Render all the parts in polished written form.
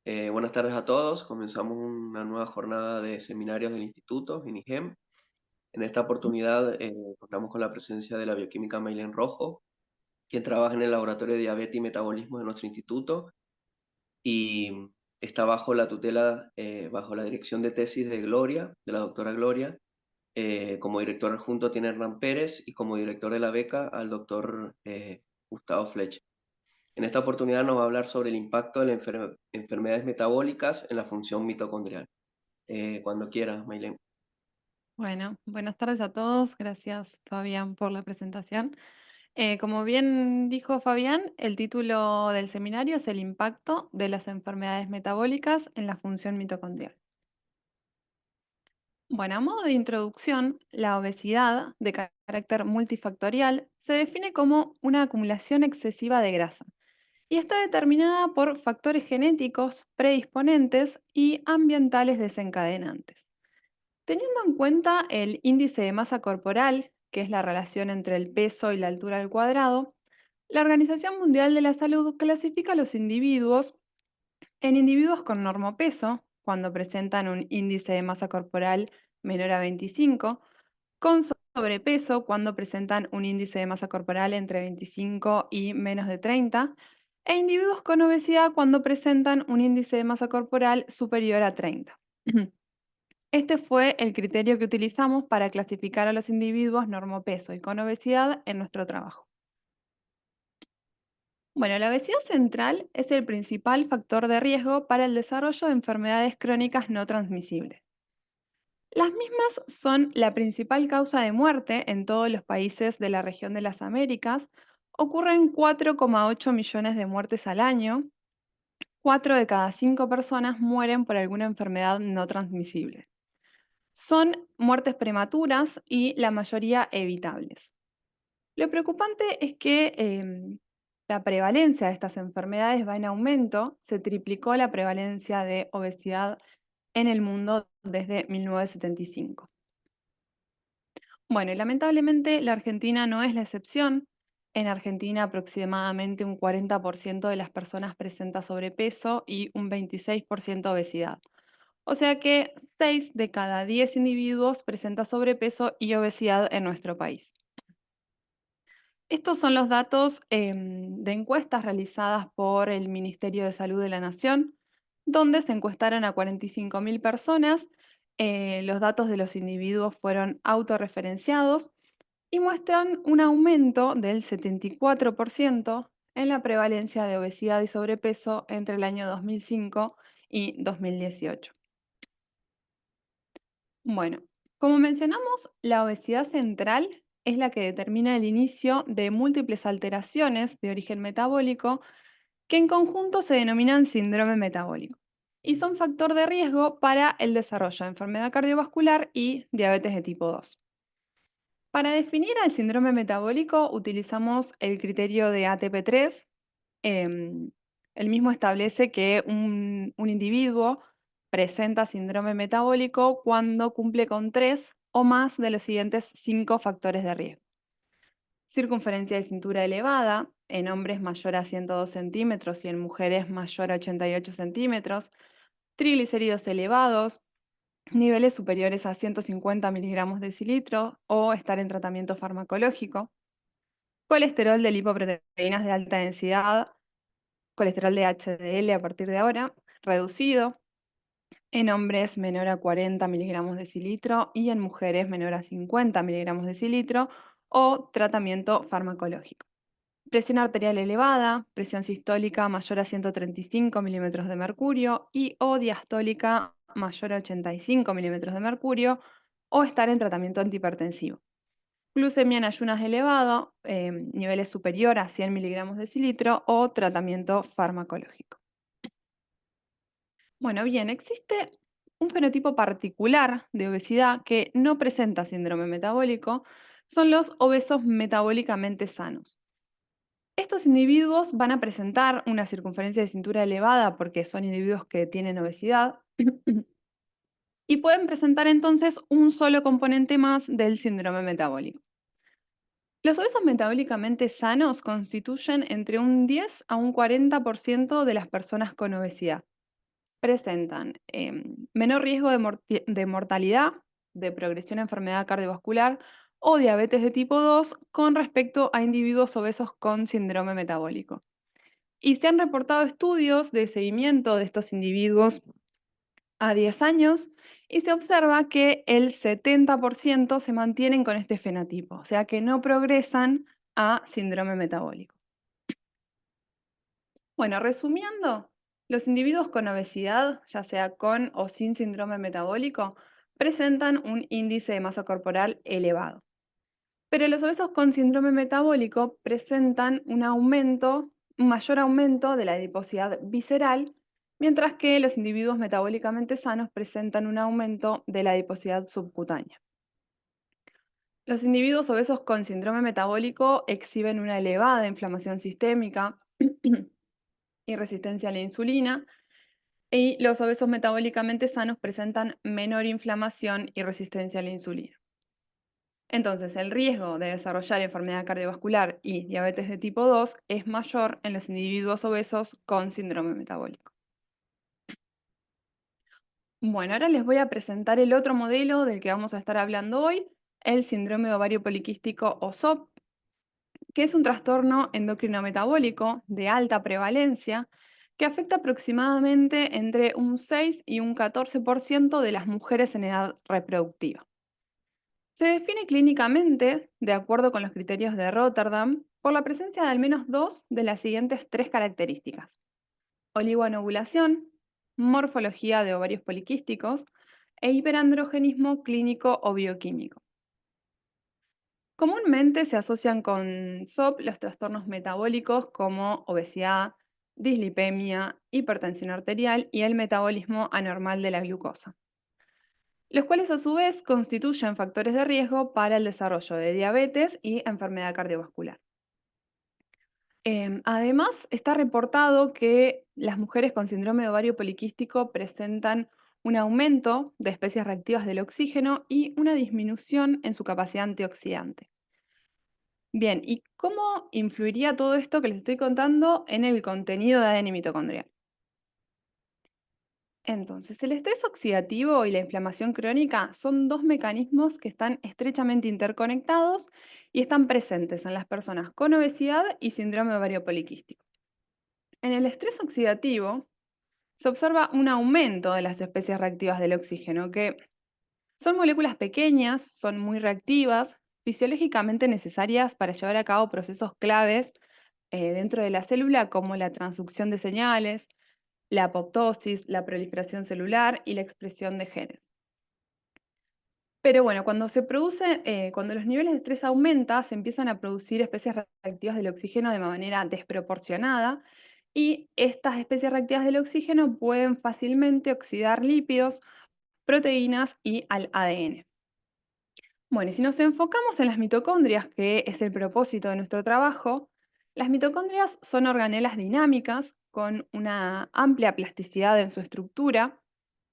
Buenas tardes a todos. Comenzamos una nueva jornada de seminarios del Instituto, INIGEM. En esta oportunidad contamos con la presencia de la bioquímica Maylen Rojo, quien trabaja en el Laboratorio de Diabetes y Metabolismo de nuestro instituto y está bajo la tutela, bajo la dirección de tesis de Gloria, de la doctora Gloria. Como director adjunto tiene Hernán Pérez y como director de la beca al doctor Gustavo Flecha. En esta oportunidad nos va a hablar sobre el impacto de las enfermedades metabólicas en la función mitocondrial. Cuando quieras, Maylene. Bueno, buenas tardes a todos. Gracias, Fabián, por la presentación. Como bien dijo Fabián, el título del seminario es El impacto de las enfermedades metabólicas en la función mitocondrial. Bueno, a modo de introducción, la obesidad de carácter multifactorial se define como una acumulación excesiva de grasa y está determinada por factores genéticos predisponentes y ambientales desencadenantes. Teniendo en cuenta el índice de masa corporal, que es la relación entre el peso y la altura al cuadrado, la Organización Mundial de la Salud clasifica a los individuos en individuos con normopeso, cuando presentan un índice de masa corporal menor a 25, con sobrepeso, cuando presentan un índice de masa corporal entre 25 y menos de 30, e individuos con obesidad cuando presentan un índice de masa corporal superior a 30. Este fue el criterio que utilizamos para clasificar a los individuos normopeso y con obesidad en nuestro trabajo. Bueno, la obesidad central es el principal factor de riesgo para el desarrollo de enfermedades crónicas no transmisibles. Las mismas son la principal causa de muerte en todos los países de la región de las Américas. Ocurren 4,8 millones de muertes al año. 4 de cada 5 personas mueren por alguna enfermedad no transmisible. Son muertes prematuras y la mayoría evitables. Lo preocupante es que la prevalencia de estas enfermedades va en aumento. Se triplicó la prevalencia de obesidad en el mundo desde 1975. Bueno, y lamentablemente la Argentina no es la excepción. En Argentina aproximadamente un 40% de las personas presenta sobrepeso y un 26% obesidad. O sea que 6 de cada 10 individuos presenta sobrepeso y obesidad en nuestro país. Estos son los datos de encuestas realizadas por el Ministerio de Salud de la Nación, donde se encuestaron a 45.000 personas. Los datos de los individuos fueron autorreferenciados y muestran un aumento del 74% en la prevalencia de obesidad y sobrepeso entre el año 2005 y 2018. Bueno, como mencionamos, la obesidad central es la que determina el inicio de múltiples alteraciones de origen metabólico que en conjunto se denominan síndrome metabólico y son factor de riesgo para el desarrollo de enfermedad cardiovascular y diabetes de tipo 2. Para definir al síndrome metabólico utilizamos el criterio de ATP3. Em, el mismo establece que un individuo presenta síndrome metabólico cuando cumple con 3 o más de los siguientes 5 factores de riesgo. Circunferencia de cintura elevada, en hombres mayor a 102 centímetros y en mujeres mayor a 88 centímetros. Triglicéridos elevados, niveles superiores a 150 miligramos decilitro o estar en tratamiento farmacológico. Colesterol de lipoproteínas de alta densidad, colesterol de HDL a partir de ahora, reducido, en hombres menor a 40 miligramos decilitro y en mujeres menor a 50 miligramos decilitro o tratamiento farmacológico. Presión arterial elevada, presión sistólica mayor a 135 milímetros de mercurio y o diastólica mayor a 85 milímetros de mercurio o estar en tratamiento antihipertensivo. Glucemia en ayunas elevado, niveles superior a 100 miligramos decilitro o tratamiento farmacológico. Bueno, bien, existe un fenotipo particular de obesidad que no presenta síndrome metabólico, son los obesos metabólicamente sanos. Estos individuos van a presentar una circunferencia de cintura elevada porque son individuos que tienen obesidad y pueden presentar entonces un solo componente más del síndrome metabólico. Los obesos metabólicamente sanos constituyen entre un 10 a un 40% de las personas con obesidad. presentan menor riesgo de mortalidad, de progresión a enfermedad cardiovascular o diabetes de tipo 2 con respecto a individuos obesos con síndrome metabólico. Y se han reportado estudios de seguimiento de estos individuos a 10 años y se observa que el 70% se mantienen con este fenotipo, o sea que no progresan a síndrome metabólico. Bueno, resumiendo, los individuos con obesidad, ya sea con o sin síndrome metabólico, presentan un índice de masa corporal elevado. Pero los obesos con síndrome metabólico presentan un mayor aumento de la adiposidad visceral, mientras que los individuos metabólicamente sanos presentan un aumento de la adiposidad subcutánea. Los individuos obesos con síndrome metabólico exhiben una elevada inflamación sistémica y resistencia a la insulina, y los obesos metabólicamente sanos presentan menor inflamación y resistencia a la insulina. Entonces, el riesgo de desarrollar enfermedad cardiovascular y diabetes de tipo 2 es mayor en los individuos obesos con síndrome metabólico. Bueno, ahora les voy a presentar el otro modelo del que vamos a estar hablando hoy, el síndrome ovario poliquístico o SOP, que es un trastorno endocrino metabólico de alta prevalencia que afecta aproximadamente entre un 6 y un 14% de las mujeres en edad reproductiva. Se define clínicamente, de acuerdo con los criterios de Rotterdam, por la presencia de al menos dos de las siguientes tres características: oligoanovulación, morfología de ovarios poliquísticos e hiperandrogenismo clínico o bioquímico. Comúnmente se asocian con SOP los trastornos metabólicos como obesidad, dislipemia, hipertensión arterial y el metabolismo anormal de la glucosa, los cuales a su vez constituyen factores de riesgo para el desarrollo de diabetes y enfermedad cardiovascular. Además, está reportado que las mujeres con síndrome de ovario poliquístico presentan un aumento de especies reactivas del oxígeno y una disminución en su capacidad antioxidante. Bien, ¿y cómo influiría todo esto que les estoy contando en el contenido de ADN mitocondrial? Entonces, el estrés oxidativo y la inflamación crónica son dos mecanismos que están estrechamente interconectados y están presentes en las personas con obesidad y síndrome ovario poliquístico. En el estrés oxidativo se observa un aumento de las especies reactivas del oxígeno, que son moléculas pequeñas, son muy reactivas, fisiológicamente necesarias para llevar a cabo procesos claves dentro de la célula, como la transducción de señales, la apoptosis, la proliferación celular y la expresión de genes. Pero bueno, cuando los niveles de estrés aumentan, se empiezan a producir especies reactivas del oxígeno de manera desproporcionada, y estas especies reactivas del oxígeno pueden fácilmente oxidar lípidos, proteínas y al ADN. Bueno, y si nos enfocamos en las mitocondrias, que es el propósito de nuestro trabajo, las mitocondrias son organelas dinámicas con una amplia plasticidad en su estructura,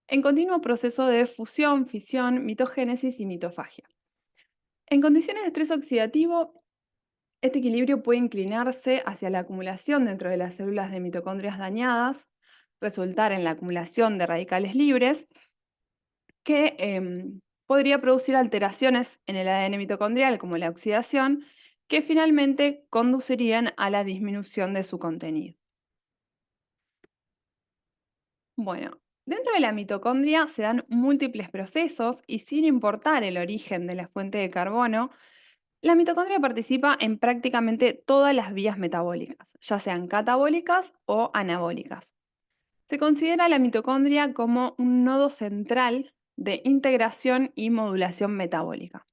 en continuo proceso de fusión, fisión, mitogénesis y mitofagia. En condiciones de estrés oxidativo, este equilibrio puede inclinarse hacia la acumulación dentro de las células de mitocondrias dañadas, resultar en la acumulación de radicales libres, que podría producir alteraciones en el ADN mitocondrial, como la oxidación, que finalmente conducirían a la disminución de su contenido. Bueno, dentro de la mitocondria se dan múltiples procesos y, sin importar el origen de la fuente de carbono, la mitocondria participa en prácticamente todas las vías metabólicas, ya sean catabólicas o anabólicas. Se considera la mitocondria como un nodo central de integración y modulación metabólica.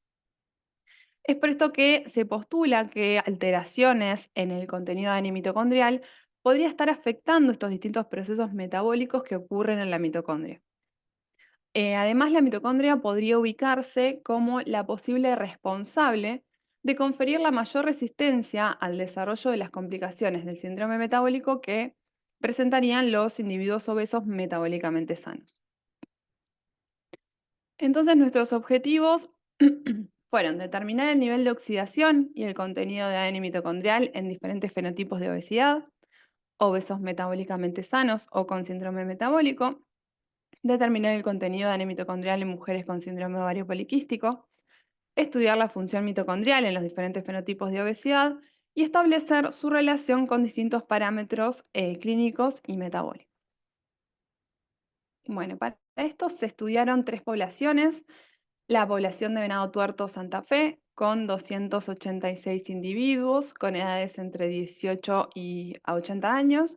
Es por esto que se postula que alteraciones en el contenido de ADN mitocondrial podría estar afectando estos distintos procesos metabólicos que ocurren en la mitocondria. Además, la mitocondria podría ubicarse como la posible responsable de conferir la mayor resistencia al desarrollo de las complicaciones del síndrome metabólico que presentarían los individuos obesos metabólicamente sanos. Entonces, nuestros objetivos fueron determinar el nivel de oxidación y el contenido de ADN mitocondrial en diferentes fenotipos de obesidad, obesos metabólicamente sanos o con síndrome metabólico, determinar el contenido de ADN mitocondrial en mujeres con síndrome ovario poliquístico, estudiar la función mitocondrial en los diferentes fenotipos de obesidad y establecer su relación con distintos parámetros clínicos y metabólicos. Bueno, para esto se estudiaron tres poblaciones: la población de Venado Tuerto Santa Fe, con 286 individuos con edades entre 18 y a 80 años.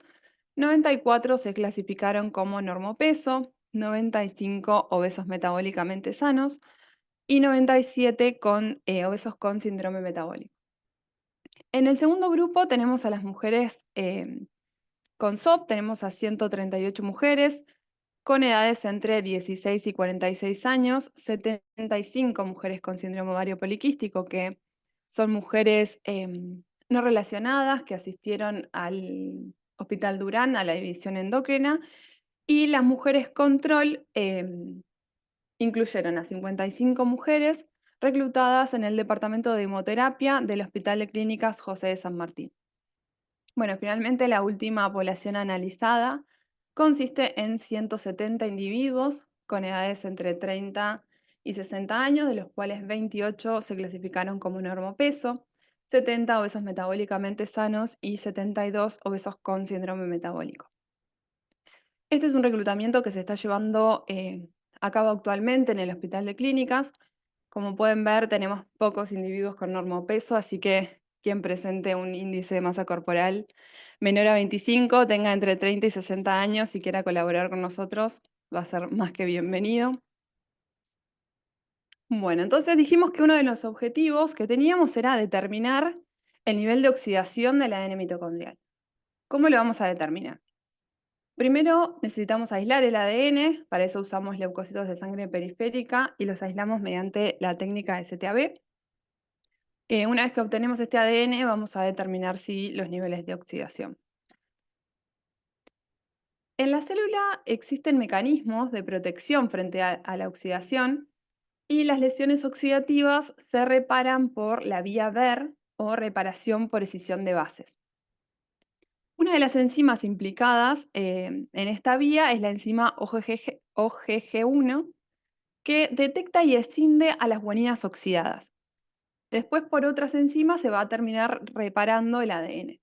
94 se clasificaron como normopeso, 95 obesos metabólicamente sanos y 97 obesos con síndrome metabólico. En el segundo grupo tenemos a las mujeres con SOP, tenemos a 138 mujeres con edades entre 16 y 46 años, 75 mujeres con síndrome ovario poliquístico, que son mujeres no relacionadas que asistieron al Hospital Durán, a la división endocrina, y las mujeres control incluyeron a 55 mujeres reclutadas en el Departamento de Hemoterapia del Hospital de Clínicas José de San Martín. Bueno, finalmente la última población analizada consiste en 170 individuos con edades entre 30 y 60 años, de los cuales 28 se clasificaron como normopeso, 70 obesos metabólicamente sanos y 72 obesos con síndrome metabólico. Este es un reclutamiento que se está llevando a cabo actualmente en el Hospital de Clínicas. Como pueden ver, tenemos pocos individuos con normopeso, así que quien presente un índice de masa corporal menor a 25, tenga entre 30 y 60 años y quiera colaborar con nosotros, va a ser más que bienvenido. Bueno, entonces dijimos que uno de los objetivos que teníamos era determinar el nivel de oxidación del ADN mitocondrial. ¿Cómo lo vamos a determinar? Primero necesitamos aislar el ADN, para eso usamos leucocitos de sangre periférica y los aislamos mediante la técnica de STAB. Una vez que obtenemos este ADN, vamos a determinar los niveles de oxidación. En la célula existen mecanismos de protección frente a la oxidación y las lesiones oxidativas se reparan por la vía Ver o reparación por escisión de bases. Una de las enzimas implicadas en esta vía es la enzima OGG1, que detecta y escinde a las guaninas oxidadas. Después, por otras enzimas, se va a terminar reparando el ADN.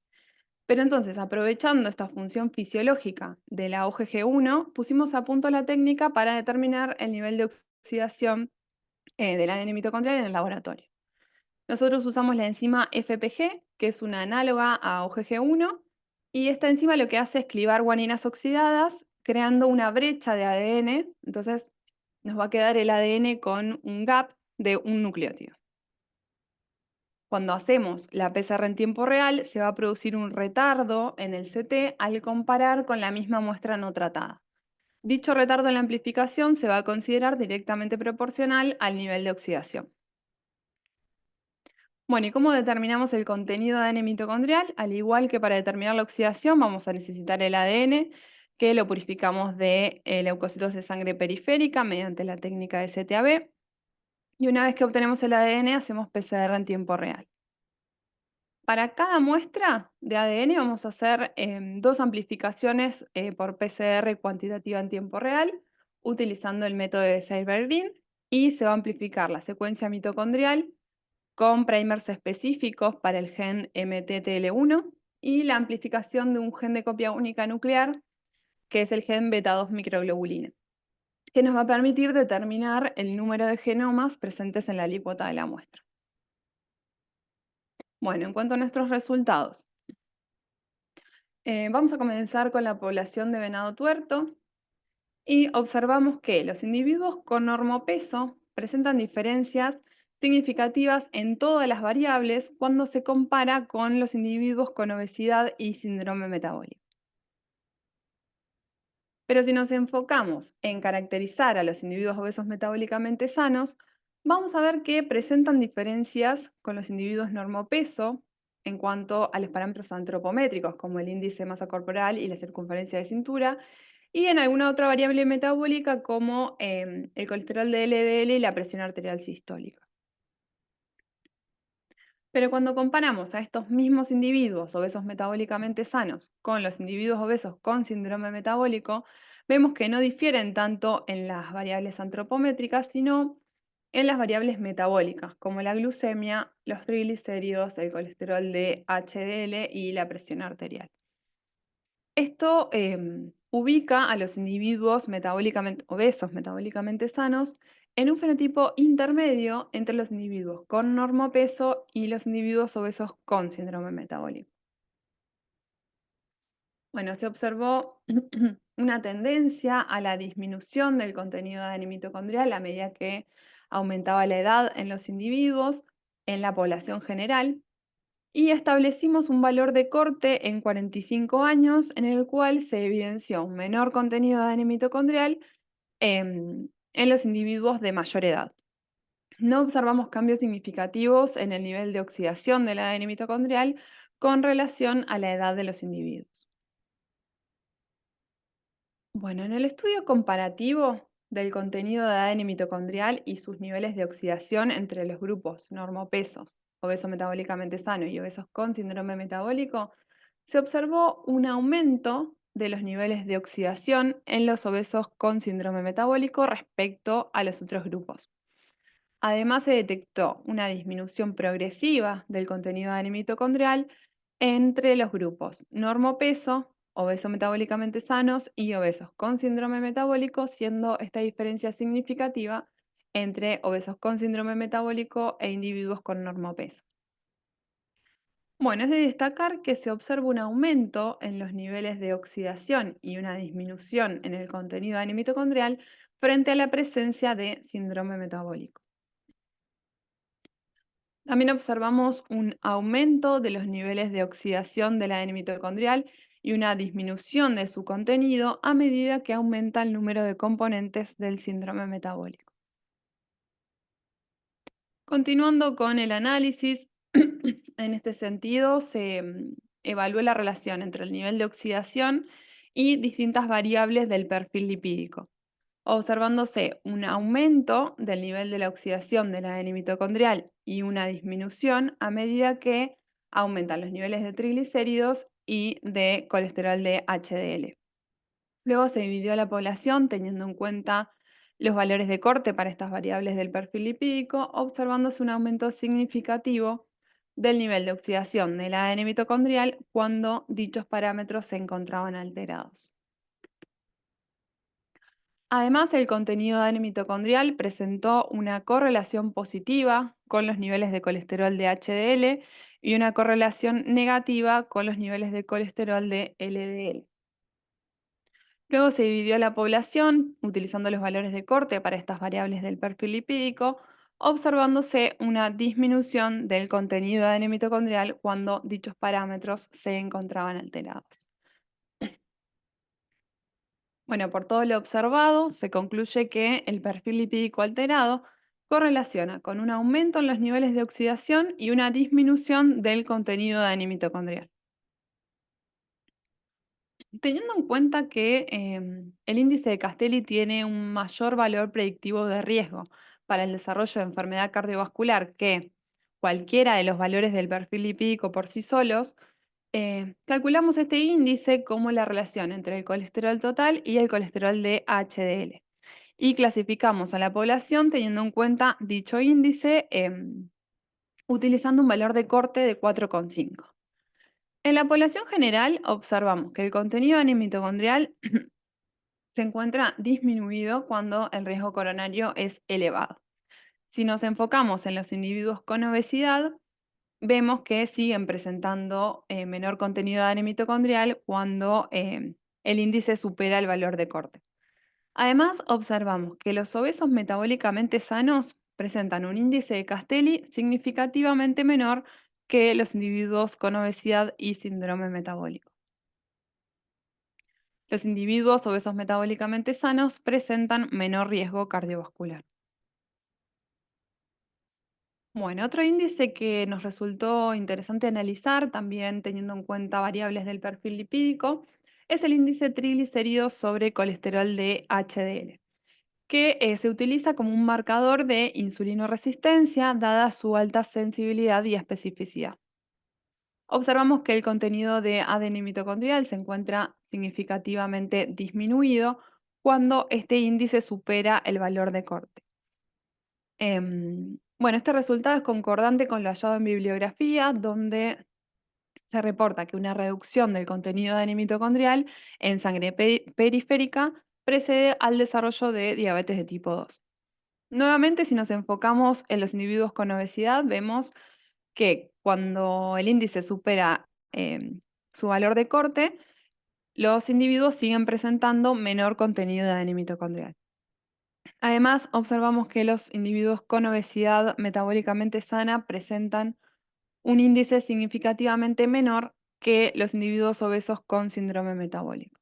Pero entonces, aprovechando esta función fisiológica de la OGG1, pusimos a punto la técnica para determinar el nivel de oxidación del ADN mitocondrial en el laboratorio. Nosotros usamos la enzima FPG, que es una análoga a OGG1, y esta enzima lo que hace es clivar guaninas oxidadas, creando una brecha de ADN. Entonces, nos va a quedar el ADN con un gap de un nucleótido. Cuando hacemos la PCR en tiempo real, se va a producir un retardo en el CT al comparar con la misma muestra no tratada. Dicho retardo en la amplificación se va a considerar directamente proporcional al nivel de oxidación. Bueno, ¿y cómo determinamos el contenido de ADN mitocondrial? Al igual que para determinar la oxidación, vamos a necesitar el ADN, que lo purificamos de leucocitos de sangre periférica mediante la técnica de STAB. Y una vez que obtenemos el ADN, hacemos PCR en tiempo real. Para cada muestra de ADN vamos a hacer 2 amplificaciones por PCR cuantitativa en tiempo real, utilizando el método de Cyber-Green, y se va a amplificar la secuencia mitocondrial con primers específicos para el gen MTTL1 y la amplificación de un gen de copia única nuclear, que es el gen beta-2 microglobulina, que nos va a permitir determinar el número de genomas presentes en la alícuota de la muestra. Bueno, en cuanto a nuestros resultados, vamos a comenzar con la población de venado tuerto y observamos que los individuos con normopeso presentan diferencias significativas en todas las variables cuando se compara con los individuos con obesidad y síndrome metabólico. Pero si nos enfocamos en caracterizar a los individuos obesos metabólicamente sanos, vamos a ver que presentan diferencias con los individuos normopeso en cuanto a los parámetros antropométricos, como el índice de masa corporal y la circunferencia de cintura, y en alguna otra variable metabólica como el colesterol de LDL y la presión arterial sistólica. Pero cuando comparamos a estos mismos individuos obesos metabólicamente sanos con los individuos obesos con síndrome metabólico, vemos que no difieren tanto en las variables antropométricas, sino en las variables metabólicas, como la glucemia, los triglicéridos, el colesterol de HDL y la presión arterial. Esto ubica a los individuos metabólicamente obesos, metabólicamente sanos, en un fenotipo intermedio entre los individuos con normopeso y los individuos obesos con síndrome metabólico. Bueno, se observó una tendencia a la disminución del contenido de ADN mitocondrial a medida que aumentaba la edad en los individuos, en la población general, y establecimos un valor de corte en 45 años en el cual se evidenció un menor contenido de ADN mitocondrial en los individuos de mayor edad. No observamos cambios significativos en el nivel de oxidación del ADN mitocondrial con relación a la edad de los individuos. Bueno, en el estudio comparativo del contenido de ADN mitocondrial y sus niveles de oxidación entre los grupos normopesos, obeso metabólicamente sano y obesos con síndrome metabólico, se observó un aumento de los niveles de oxidación en los obesos con síndrome metabólico respecto a los otros grupos. Además, se detectó una disminución progresiva del contenido de ADN mitocondrial entre los grupos normopeso, obesos metabólicamente sanos y obesos con síndrome metabólico, siendo esta diferencia significativa entre obesos con síndrome metabólico e individuos con normopeso. Bueno, es de destacar que se observa un aumento en los niveles de oxidación y una disminución en el contenido de ADN mitocondrial frente a la presencia de síndrome metabólico. También observamos un aumento de los niveles de oxidación del ADN mitocondrial y una disminución de su contenido a medida que aumenta el número de componentes del síndrome metabólico. Continuando con el análisis, en este sentido se evaluó la relación entre el nivel de oxidación y distintas variables del perfil lipídico, observándose un aumento del nivel de la oxidación del ADN mitocondrial y una disminución a medida que aumentan los niveles de triglicéridos y de colesterol de HDL. Luego se dividió la población teniendo en cuenta los valores de corte para estas variables del perfil lipídico, observándose un aumento significativo del nivel de oxidación del ADN mitocondrial cuando dichos parámetros se encontraban alterados. Además, el contenido de ADN mitocondrial presentó una correlación positiva con los niveles de colesterol de HDL y una correlación negativa con los niveles de colesterol de LDL. Luego se dividió la población utilizando los valores de corte para estas variables del perfil lipídico, observándose una disminución del contenido de ADN mitocondrial cuando dichos parámetros se encontraban alterados. Bueno, por todo lo observado, se concluye que el perfil lipídico alterado correlaciona con un aumento en los niveles de oxidación y una disminución del contenido de ADN mitocondrial. Teniendo en cuenta que el índice de Castelli tiene un mayor valor predictivo de riesgo para el desarrollo de enfermedad cardiovascular que cualquiera de los valores del perfil lipídico por sí solos, calculamos este índice como la relación entre el colesterol total y el colesterol de HDL. Y clasificamos a la población teniendo en cuenta dicho índice utilizando un valor de corte de 4,5. En la población general observamos que el contenido de mitocondrial se encuentra disminuido cuando el riesgo coronario es elevado. Si nos enfocamos en los individuos con obesidad, vemos que siguen presentando menor contenido de ADN mitocondrial cuando el índice supera el valor de corte. Además, observamos que los obesos metabólicamente sanos presentan un índice de Castelli significativamente menor que los individuos con obesidad y síndrome metabólico. Los individuos obesos metabólicamente sanos presentan menor riesgo cardiovascular. Bueno, otro índice que nos resultó interesante analizar, también teniendo en cuenta variables del perfil lipídico, es el índice triglicéridos sobre colesterol de HDL, que se utiliza como un marcador de insulinoresistencia dada su alta sensibilidad y especificidad. Observamos que el contenido de ADN mitocondrial se encuentra significativamente disminuido cuando este índice supera el valor de corte. Bueno, este resultado es concordante con lo hallado en bibliografía, donde se reporta que una reducción del contenido de ADN mitocondrial en sangre periférica precede al desarrollo de diabetes de tipo 2. Nuevamente, si nos enfocamos en los individuos con obesidad, vemos que cuando el índice supera su valor de corte, los individuos siguen presentando menor contenido de ADN mitocondrial. Además, observamos que los individuos con obesidad metabólicamente sana presentan un índice significativamente menor que los individuos obesos con síndrome metabólico.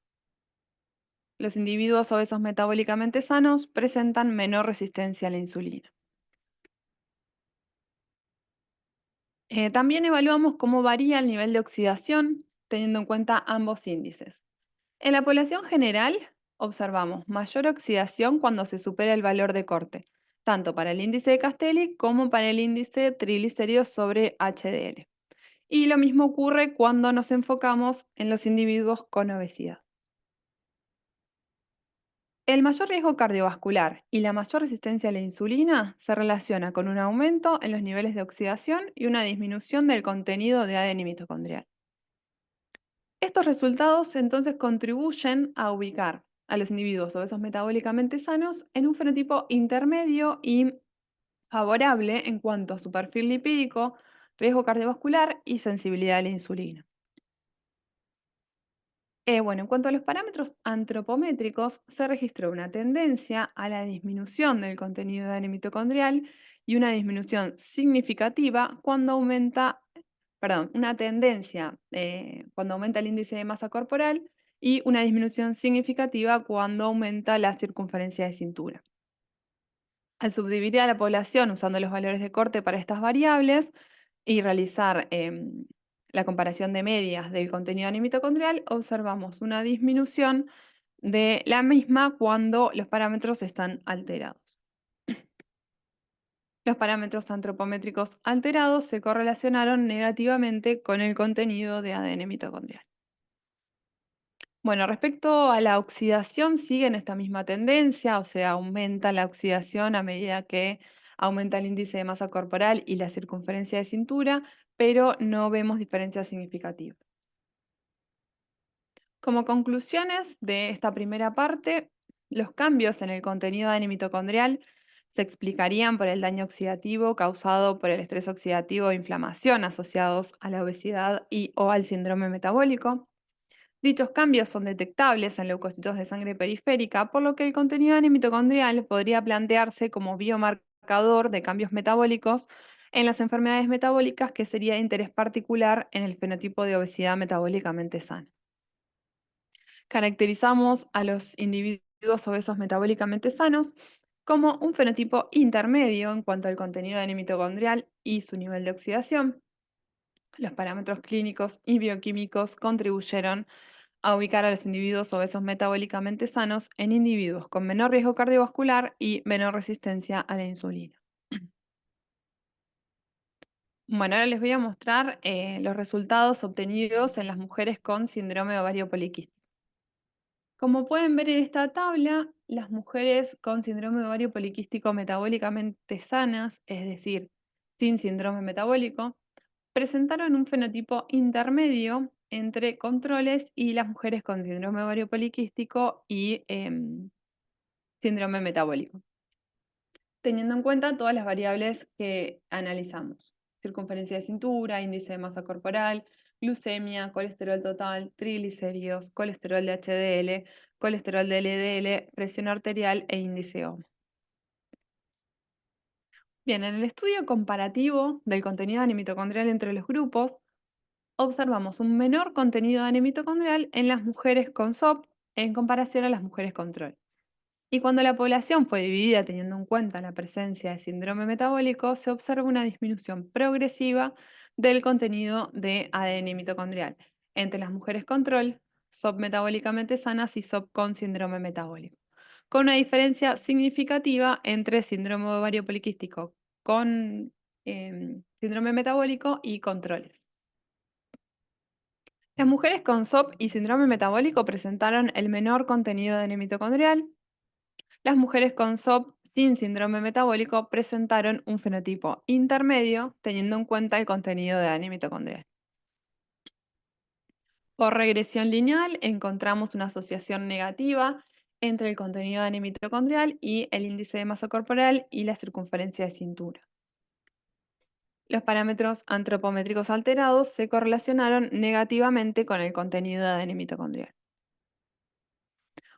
Los individuos obesos metabólicamente sanos presentan menor resistencia a la insulina. También evaluamos cómo varía el nivel de oxidación teniendo en cuenta ambos índices. En la población general, observamos mayor oxidación cuando se supera el valor de corte, tanto para el índice de Castelli como para el índice de triglicéridos sobre HDL. Y lo mismo ocurre cuando nos enfocamos en los individuos con obesidad. El mayor riesgo cardiovascular y la mayor resistencia a la insulina se relaciona con un aumento en los niveles de oxidación y una disminución del contenido de ADN mitocondrial. Estos resultados entonces contribuyen a ubicar a los individuos obesos metabólicamente sanos en un fenotipo intermedio y favorable en cuanto a su perfil lipídico, riesgo cardiovascular y sensibilidad a la insulina. Bueno, en cuanto a los parámetros antropométricos, se registró una tendencia a la disminución del contenido de ADN mitocondrial y una disminución significativa cuando aumenta, perdón, una tendencia cuando aumenta el índice de masa corporal y una disminución significativa cuando aumenta la circunferencia de cintura. Al subdividir a la población usando los valores de corte para estas variables y realizar la comparación de medias del contenido mitocondrial, observamos una disminución de la misma cuando los parámetros están alterados. Los parámetros antropométricos alterados se correlacionaron negativamente con el contenido de ADN mitocondrial. Bueno, respecto a la oxidación, siguen esta misma tendencia, o sea, aumenta la oxidación a medida que aumenta el índice de masa corporal y la circunferencia de cintura, pero no vemos diferencias significativas. Como conclusiones de esta primera parte, los cambios en el contenido de ADN mitocondrial se explicarían por el daño oxidativo causado por el estrés oxidativo e inflamación asociados a la obesidad y o al síndrome metabólico. Dichos cambios son detectables en leucocitos de sangre periférica, por lo que el contenido de mitocondrial podría plantearse como biomarcador de cambios metabólicos en las enfermedades metabólicas, que sería de interés particular en el fenotipo de obesidad metabólicamente sana. Caracterizamos a los individuos obesos metabólicamente sanos como un fenotipo intermedio en cuanto al contenido de mitocondrial y su nivel de oxidación. Los parámetros clínicos y bioquímicos contribuyeron a ubicar a los individuos obesos metabólicamente sanos en individuos con menor riesgo cardiovascular y menor resistencia a la insulina. Bueno, ahora les voy a mostrar los resultados obtenidos en las mujeres con síndrome ovario poliquístico. Como pueden ver en esta tabla, las mujeres con síndrome ovario poliquístico metabólicamente sanas, es decir, sin síndrome metabólico, presentaron un fenotipo intermedio entre controles y las mujeres con síndrome ovario poliquístico y síndrome metabólico, teniendo en cuenta todas las variables que analizamos: circunferencia de cintura, índice de masa corporal, glucemia, colesterol total, triglicéridos, colesterol de HDL, colesterol de LDL, presión arterial e índice OMA. Bien, en el estudio comparativo del contenido de mitocondrial entre los grupos, observamos un menor contenido de mitocondrial en las mujeres con SOP en comparación a las mujeres control. Y cuando la población fue dividida teniendo en cuenta la presencia de síndrome metabólico, se observa una disminución progresiva del contenido de ADN mitocondrial entre las mujeres control, SOP metabólicamente sanas y SOP con síndrome metabólico, con una diferencia significativa entre síndrome ovario poliquístico con síndrome metabólico y controles. Las mujeres con SOP y síndrome metabólico presentaron el menor contenido de N mitocondrial. Las mujeres con SOP sin síndrome metabólico presentaron un fenotipo intermedio, teniendo en cuenta el contenido de ADN mitocondrial. Por regresión lineal encontramos una asociación negativa entre el contenido de ADN mitocondrial y el índice de masa corporal y la circunferencia de cintura. Los parámetros antropométricos alterados se correlacionaron negativamente con el contenido de ADN mitocondrial.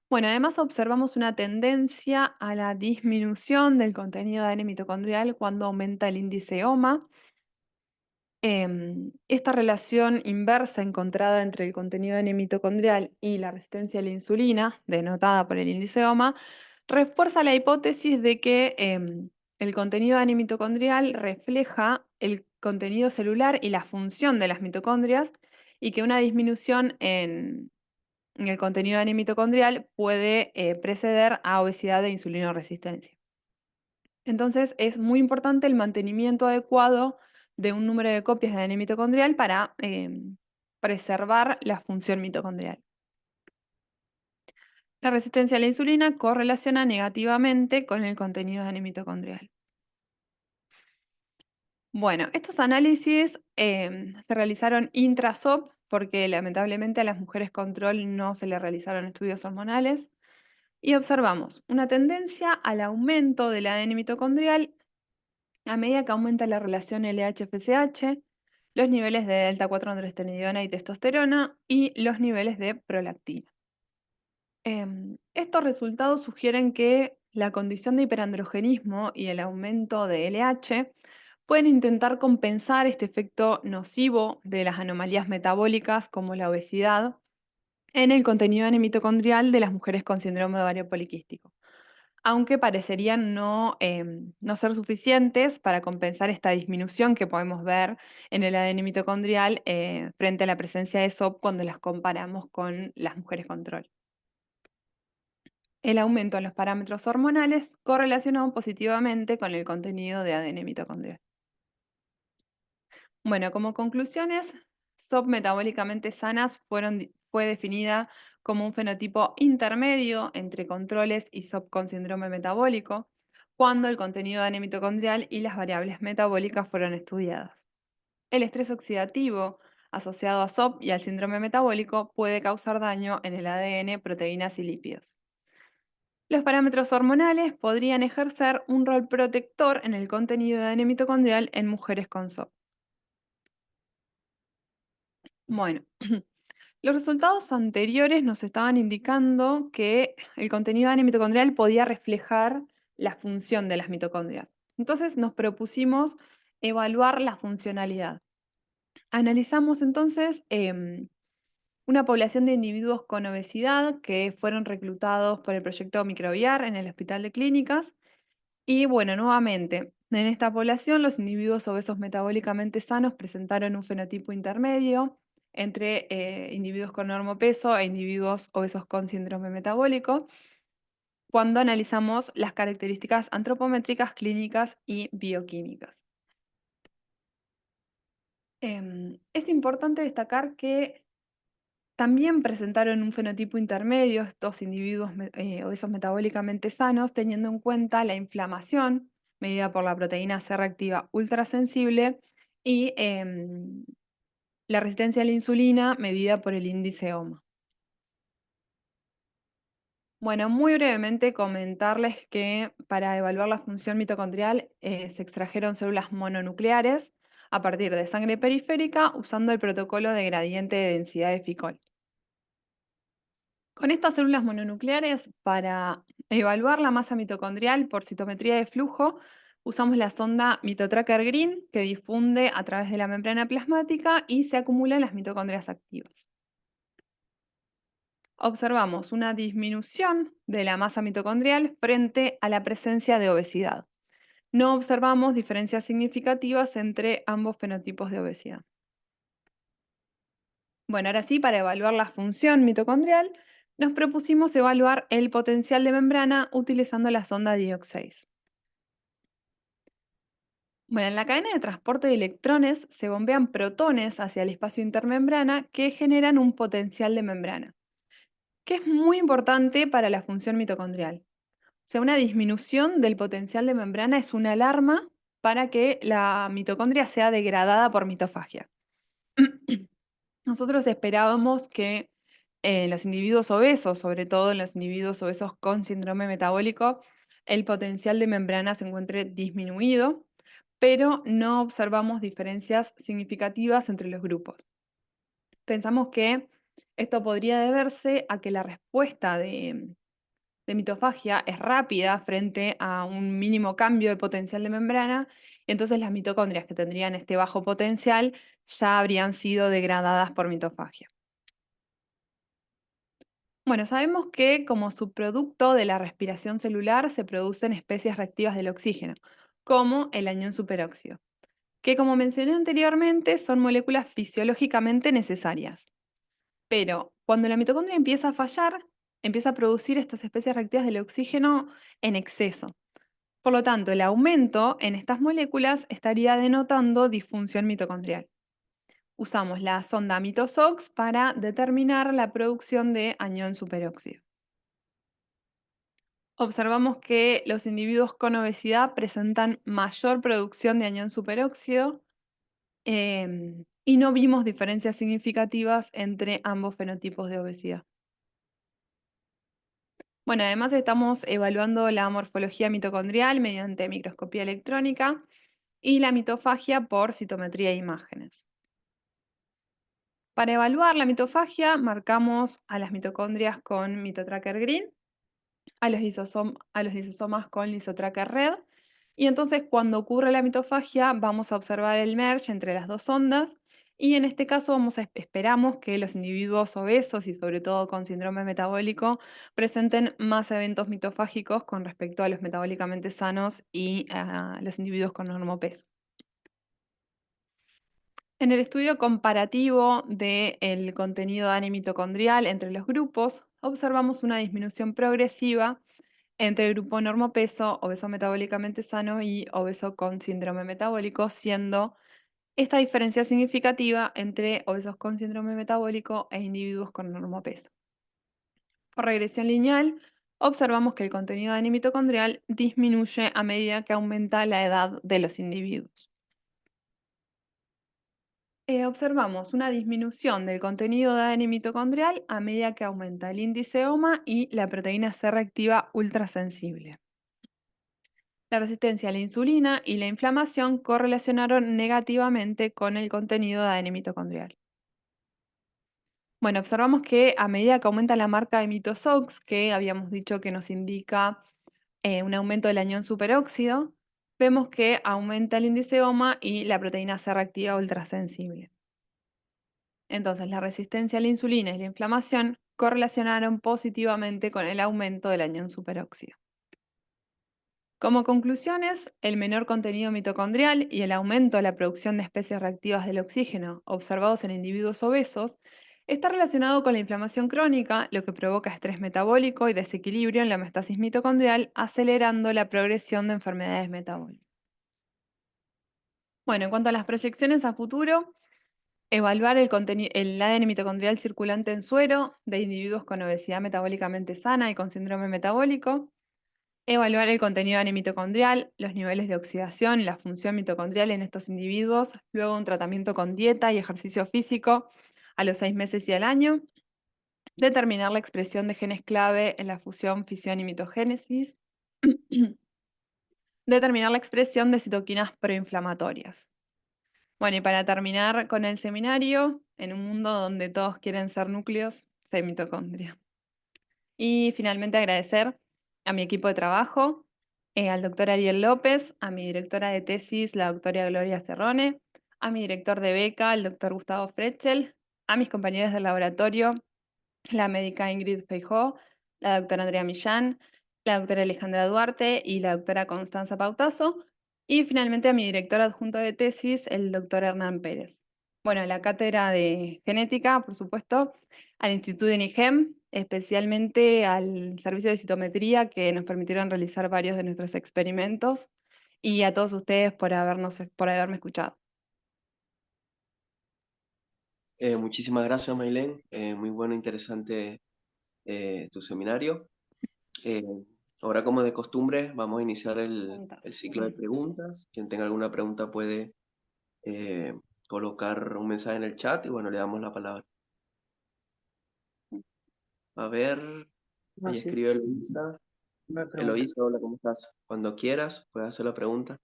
Bueno, además observamos una tendencia a la disminución del contenido de ADN mitocondrial cuando aumenta el índice OMA. Esta relación inversa encontrada entre el contenido de ADN mitocondrial y la resistencia a la insulina, denotada por el índice OMA, refuerza la hipótesis de que el contenido de ADN mitocondrial refleja el contenido celular y la función de las mitocondrias, y que una disminución en el contenido de ADN mitocondrial puede preceder a obesidad e insulinoresistencia. Entonces es muy importante el mantenimiento adecuado de un número de copias de ADN mitocondrial para preservar la función mitocondrial. La resistencia a la insulina correlaciona negativamente con el contenido de ADN mitocondrial. Bueno, estos análisis se realizaron intra-SOP porque lamentablemente a las mujeres control no se les realizaron estudios hormonales, y observamos una tendencia al aumento del ADN mitocondrial a medida que aumenta la relación LH-FSH, los niveles de delta 4-androstenediona y testosterona y los niveles de prolactina. Estos resultados sugieren que la condición de hiperandrogenismo y el aumento de LH pueden intentar compensar este efecto nocivo de las anomalías metabólicas como la obesidad en el contenido de mitocondrial de las mujeres con síndrome de ovario poliquístico, aunque parecerían no ser suficientes para compensar esta disminución que podemos ver en el ADN mitocondrial frente a la presencia de SOP cuando las comparamos con las mujeres control. El aumento en los parámetros hormonales correlacionó positivamente con el contenido de ADN mitocondrial. Bueno, como conclusiones, SOP metabólicamente sanas fue definida como un fenotipo intermedio entre controles y SOP con síndrome metabólico, cuando el contenido de ADN mitocondrial y las variables metabólicas fueron estudiadas. El estrés oxidativo asociado a SOP y al síndrome metabólico puede causar daño en el ADN, proteínas y lípidos. Los parámetros hormonales podrían ejercer un rol protector en el contenido de ADN mitocondrial en mujeres con SOP. Bueno, los resultados anteriores nos estaban indicando que el contenido de ADN mitocondrial podía reflejar la función de las mitocondrias. Entonces nos propusimos evaluar la funcionalidad. Analizamos entonces una población de individuos con obesidad que fueron reclutados por el proyecto Microbiar en el Hospital de Clínicas. Y bueno, nuevamente, en esta población los individuos obesos metabólicamente sanos presentaron un fenotipo intermedio entre individuos con normopeso e individuos obesos con síndrome metabólico, cuando analizamos las características antropométricas, clínicas y bioquímicas. Es importante destacar que también presentaron un fenotipo intermedio estos individuos obesos metabólicamente sanos, teniendo en cuenta la inflamación medida por la proteína C reactiva ultrasensible y la resistencia a la insulina medida por el índice OMA. Bueno, muy brevemente comentarles que para evaluar la función mitocondrial se extrajeron células mononucleares a partir de sangre periférica usando el protocolo de gradiente de densidad de Ficol. Con estas células mononucleares, para evaluar la masa mitocondrial por citometría de flujo, usamos la sonda MitoTracker Green, que difunde a través de la membrana plasmática y se acumulan las mitocondrias activas. Observamos una disminución de la masa mitocondrial frente a la presencia de obesidad. No observamos diferencias significativas entre ambos fenotipos de obesidad. Bueno, ahora sí, para evaluar la función mitocondrial, nos propusimos evaluar el potencial de membrana utilizando la sonda Diox 6. Bueno, en la cadena de transporte de electrones se bombean protones hacia el espacio intermembrana que generan un potencial de membrana, que es muy importante para la función mitocondrial. O sea, una disminución del potencial de membrana es una alarma para que la mitocondria sea degradada por mitofagia. Nosotros esperábamos que en los individuos obesos, sobre todo en los individuos obesos con síndrome metabólico, el potencial de membrana se encuentre disminuido, pero no observamos diferencias significativas entre los grupos. Pensamos que esto podría deberse a que la respuesta de mitofagia es rápida frente a un mínimo cambio de potencial de membrana, entonces las mitocondrias que tendrían este bajo potencial ya habrían sido degradadas por mitofagia. Bueno, sabemos que como subproducto de la respiración celular se producen especies reactivas del oxígeno, como el anión superóxido, que como mencioné anteriormente son moléculas fisiológicamente necesarias. Pero cuando la mitocondria empieza a fallar, empieza a producir estas especies reactivas del oxígeno en exceso. Por lo tanto, el aumento en estas moléculas estaría denotando disfunción mitocondrial. Usamos la sonda MitoSOX para determinar la producción de anión superóxido. Observamos que los individuos con obesidad presentan mayor producción de anión superóxido y no vimos diferencias significativas entre ambos fenotipos de obesidad. Bueno, además estamos evaluando la morfología mitocondrial mediante microscopía electrónica y la mitofagia por citometría e imágenes. Para evaluar la mitofagia, marcamos a las mitocondrias con mitotracker green, a los lisosomas con lisotracker red, y entonces cuando ocurre la mitofagia vamos a observar el merge entre las dos ondas, y en este caso esperamos que los individuos obesos y sobre todo con síndrome metabólico presenten más eventos mitofágicos con respecto a los metabólicamente sanos y a los individuos con normopeso. En el estudio comparativo del contenido de ANI mitocondrial entre los grupos, observamos una disminución progresiva entre el grupo normopeso, obeso metabólicamente sano y obeso con síndrome metabólico, siendo esta diferencia significativa entre obesos con síndrome metabólico e individuos con normopeso. Por regresión lineal, observamos que el contenido de ANI mitocondrial disminuye a medida que aumenta la edad de los individuos. Observamos una disminución del contenido de ADN mitocondrial a medida que aumenta el índice OMA y la proteína C reactiva ultrasensible. La resistencia a la insulina y la inflamación correlacionaron negativamente con el contenido de ADN mitocondrial. Bueno, observamos que a medida que aumenta la marca de mitoSOX, que habíamos dicho que nos indica un aumento del anión superóxido, vemos que aumenta el índice OMA y la proteína C reactiva ultrasensible. Entonces, la resistencia a la insulina y la inflamación correlacionaron positivamente con el aumento del anión superóxido. Como conclusiones, el menor contenido mitocondrial y el aumento de la producción de especies reactivas del oxígeno observados en individuos obesos está relacionado con la inflamación crónica, lo que provoca estrés metabólico y desequilibrio en la homeostasis mitocondrial, acelerando la progresión de enfermedades metabólicas. Bueno, en cuanto a las proyecciones a futuro, evaluar el ADN mitocondrial circulante en suero de individuos con obesidad metabólicamente sana y con síndrome metabólico. Evaluar el contenido de ADN mitocondrial, los niveles de oxidación y la función mitocondrial en estos individuos, luego un tratamiento con dieta y ejercicio físico a los 6 meses y al año. Determinar la expresión de genes clave en la fusión, fisión y mitogénesis. Determinar la expresión de citoquinas proinflamatorias. Bueno, y para terminar con el seminario, en un mundo donde todos quieren ser núcleos, sé mitocondria. Y finalmente agradecer a mi equipo de trabajo, al doctor Ariel López, a mi directora de tesis, la doctora Gloria Cerrone, a mi director de beca, el doctor Gustavo Frechel, a mis compañeros del laboratorio, la médica Ingrid Feijó, la doctora Andrea Millán, la doctora Alejandra Duarte y la doctora Constanza Pautazo, y finalmente a mi director adjunto de tesis, el doctor Hernán Pérez. Bueno, a la cátedra de genética, por supuesto, al Instituto de NIGEM, especialmente al servicio de citometría que nos permitieron realizar varios de nuestros experimentos, y a todos ustedes por haberme escuchado. Muchísimas gracias, Mailén. Muy bueno, interesante tu seminario. Eh, Ahora, como de costumbre, vamos a iniciar Preguntas. el ciclo de preguntas. Quien tenga alguna pregunta puede eh, colocar un mensaje en el chat y bueno, le damos la palabra. A ver, No, ahí sí, escribe Eloísa. no hay pregunta. Eloísa, hola, ¿cómo estás? Cuando quieras, puedes hacer la pregunta.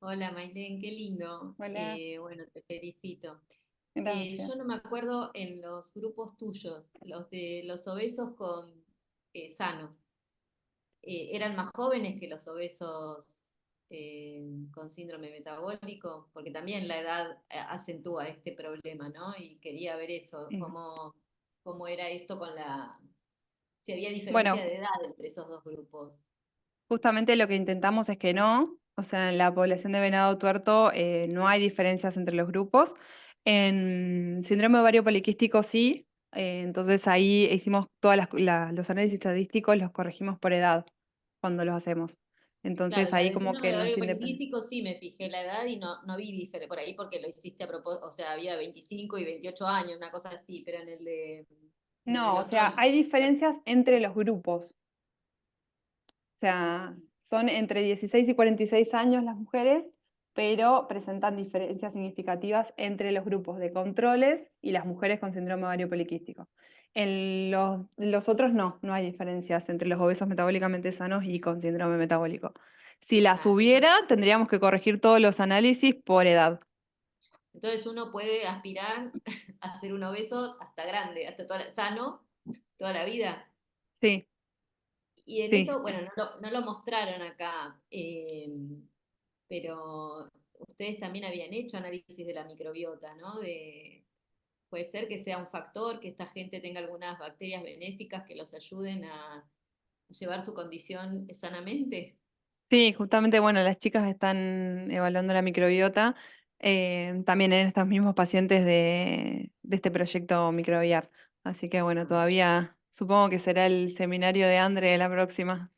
Hola, Mailén, qué lindo. Hola, Bueno, te felicito. gracias. Yo no me acuerdo en los grupos tuyos, los de los obesos con sanos. ¿Eran más jóvenes que los obesos con síndrome metabólico? Porque también la edad acentúa este problema, ¿no? Y quería ver eso, Eh, cómo era esto con si había diferencia Bueno, de edad entre esos dos grupos. justamente lo que intentamos es que no, o sea, en la población de venado tuerto no hay diferencias entre los grupos. En síndrome ovario poliquístico sí, entonces ahí hicimos los análisis estadísticos, los corregimos por edad cuando los hacemos. Claro, Entonces la ahí del como síndrome que de nos ovario independiza. poliquístico sí me fijé la edad y no vi diferencia por ahí porque lo hiciste a propósito, o sea, había 25 y 28 años, una cosa así, pero en el del No, o otro sea, no. hay diferencias entre los grupos. O sea, son entre 16 y 46 años las mujeres, pero presentan diferencias significativas entre los grupos de controles y las mujeres con síndrome ovario poliquístico. En los otros no hay diferencias entre los obesos metabólicamente sanos y con síndrome metabólico. Si las Ah, hubiera, tendríamos que corregir todos los análisis por edad. entonces uno puede aspirar a ser un obeso hasta grande, sano, toda la vida. Sí, Y en sí. eso, bueno, no lo mostraron acá, pero ustedes también habían hecho análisis de la microbiota, ¿no? Puede ser que sea un factor, que esta gente tenga algunas bacterias benéficas que los ayuden a llevar su condición sanamente. Sí, justamente, bueno, las chicas están evaluando la microbiota también en estos mismos pacientes de este proyecto microbiar. Así que, bueno, Ah, todavía supongo que será el seminario de Andre la próxima.